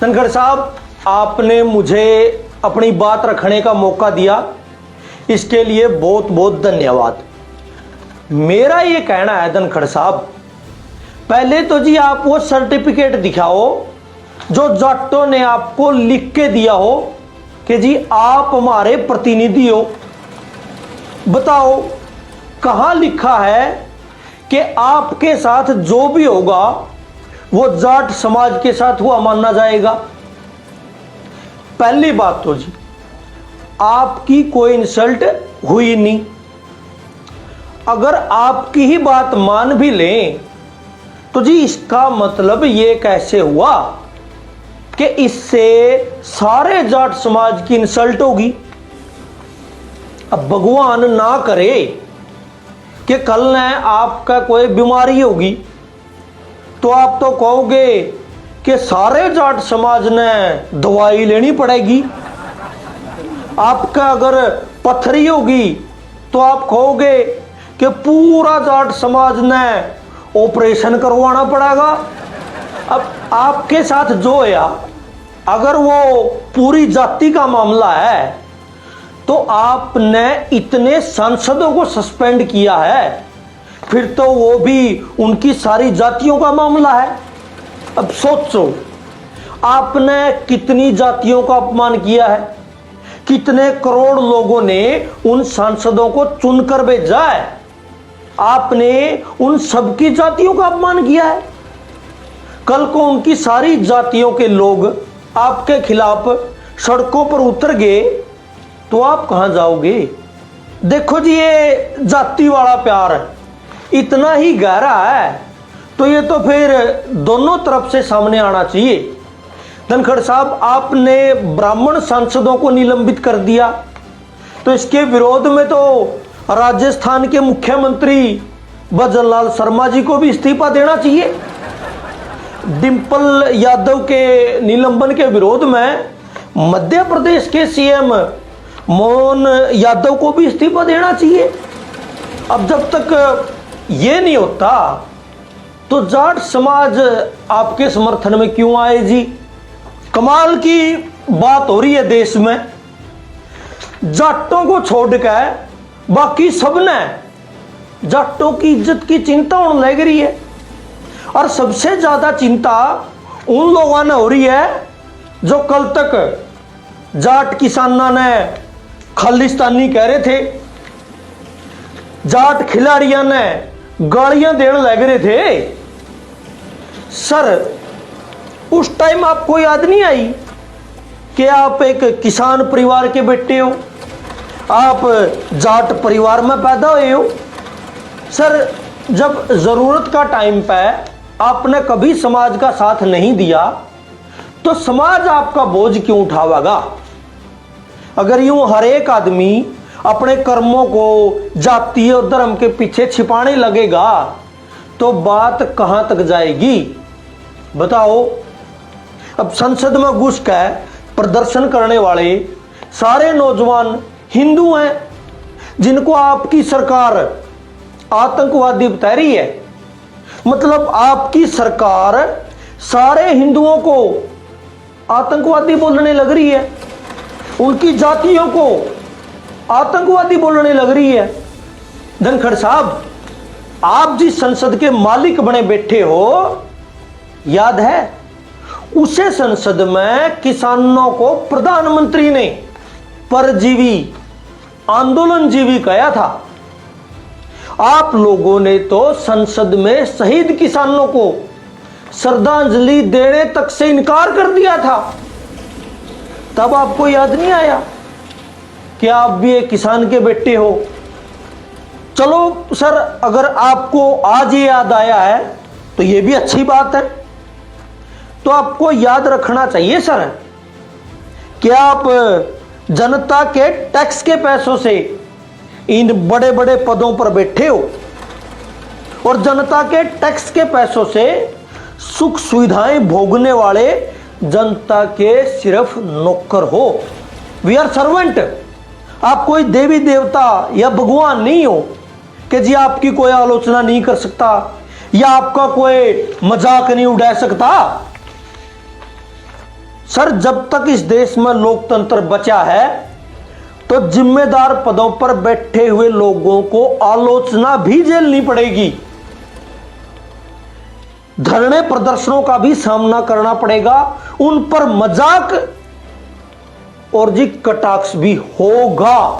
धनखड़ साहब, आपने मुझे अपनी बात रखने का मौका दिया, इसके लिए बहुत बहुत धन्यवाद। मेरा ये कहना है धनखड़ साहब, पहले तो जी आप वो सर्टिफिकेट दिखाओ जो जाटों ने आपको लिख के दिया हो कि जी आप हमारे प्रतिनिधि हो। बताओ कहां लिखा है कि आपके साथ जो भी होगा वो जाट समाज के साथ हुआ माना जाएगा। पहली बात तो जी आपकी कोई इंसल्ट हुई नहीं। अगर आपकी ही बात मान भी लें तो जी इसका मतलब ये कैसे हुआ कि इससे सारे जाट समाज की इंसल्ट होगी। अब भगवान ना करे कि कल न आपका कोई बीमारी होगी तो आप तो कहोगे कि सारे जाट समाज ने दवाई लेनी पड़ेगी। आपका अगर पथरी होगी तो आप कहोगे कि पूरा जाट समाज ने ऑपरेशन करवाना पड़ेगा। अब आपके साथ जो है, अगर वो पूरी जाति का मामला है तो आपने इतने सांसदों को सस्पेंड किया है, फिर तो वो भी उनकी सारी जातियों का मामला है। अब सोचो आपने कितनी जातियों का अपमान किया है, कितने करोड़ लोगों ने उन सांसदों को चुनकर भेजा है, आपने उन सबकी जातियों का अपमान किया है। कल को उनकी सारी जातियों के लोग आपके खिलाफ सड़कों पर उतर गए तो आप कहां जाओगे। देखो जी ये जाति वाला प्यार इतना ही गहरा है तो ये तो फिर दोनों तरफ से सामने आना चाहिए। धनखड़ साहब, आपने ब्राह्मण सांसदों को निलंबित कर दिया तो इसके विरोध में तो राजस्थान के मुख्यमंत्री भजनलाल शर्मा जी को भी इस्तीफा देना चाहिए। डिंपल यादव के निलंबन के विरोध में मध्य प्रदेश के सीएम मोहन यादव को भी इस्तीफा देना चाहिए। अब जब तक ये नहीं होता तो जाट समाज आपके समर्थन में क्यों आए जी। कमाल की बात हो रही है देश में, जाटों को छोड़कर बाकी सबने जाटों की इज्जत की चिंता होने लग रही है। और सबसे ज्यादा चिंता उन लोगों ने हो रही है जो कल तक जाट किसानों ने खालिस्तानी कह रहे थे, जाट खिलाड़ियों ने गालियां देने लग रहे थे। सर उस टाइम आपको याद नहीं आई कि आप एक किसान परिवार के बेटे हो, आप जाट परिवार में पैदा हुए हो। सर जब जरूरत का टाइम पे आपने कभी समाज का साथ नहीं दिया तो समाज आपका बोझ क्यों उठावेगा। अगर यूं हर एक आदमी अपने कर्मों को जाति और धर्म के पीछे छिपाने लगेगा तो बात कहां तक जाएगी बताओ। अब संसद में घुस कर प्रदर्शन करने वाले सारे नौजवान हिंदू हैं जिनको आपकी सरकार आतंकवादी बता रही है। मतलब आपकी सरकार सारे हिंदुओं को आतंकवादी बोलने लग रही है, उनकी जातियों को आतंकवादी बोलने लग रही है। धनखड़ साहब, आप जिस संसद के मालिक बने बैठे हो, याद है उसे संसद में किसानों को प्रधानमंत्री ने परजीवी आंदोलनजीवी कहा था। आप लोगों ने तो संसद में शहीद किसानों को श्रद्धांजलि देने तक से इनकार कर दिया था। तब आपको याद नहीं आया कि आप भी एक किसान के बेटे हो। चलो सर, अगर आपको आज ये याद आया है तो ये भी अच्छी बात है। तो आपको याद रखना चाहिए सर कि आप जनता के टैक्स के पैसों से इन बड़े बड़े पदों पर बैठे हो और जनता के टैक्स के पैसों से सुख सुविधाएं भोगने वाले जनता के सिर्फ नौकर हो। We are servant. आप कोई देवी देवता या भगवान नहीं हो कि जी आपकी कोई आलोचना नहीं कर सकता या आपका कोई मजाक नहीं उड़ा सकता। सर जब तक इस देश में लोकतंत्र बचा है तो जिम्मेदार पदों पर बैठे हुए लोगों को आलोचना भी झेलनी पड़ेगी, धरने प्रदर्शनों का भी सामना करना पड़ेगा, उन पर मजाक और जी कटाक्ष भी होगा।